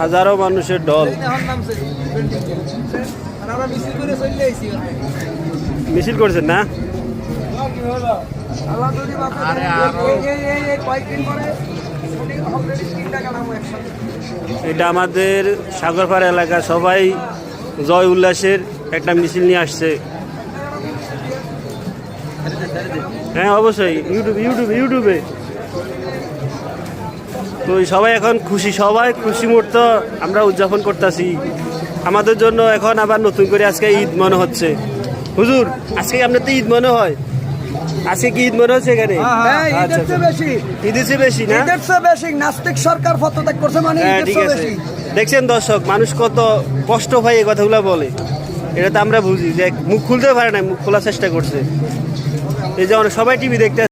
হাজারো মানুষের ঢল মিছিল করছেন না? এটা আমাদের সাগরপাড়া এলাকা সবাই জয় উল্লাসের একটা মিছিল নিয়ে আসছে। হ্যাঁ অবশ্যই ইউটিউবে তো সবাই এখন খুশি, সবাই খুশি মুহূর্ত আমরা উদযাপন করতেছি। আমাদের জন্য এখন আবার নতুন করে আজকে ঈদ মনে হচ্ছে। হুজুর আজকে আপনার তো ঈদ মনে হয়, আজকে কি ঈদ মনে হচ্ছে এখানে? ঈদের চেয়ে বেশি না? নাস্তিক সরকার পদত্যাগ করছে মানে ঠিক আছে। দেখছেন দর্শক, মানুষ কত কষ্ট হয় এই কথাগুলো বলে, এটা তো আমরা বুঝি যে মুখ খুলতে পারে না, মুখ খোলার চেষ্টা করছে। এই যে সবাই টিভি দেখতে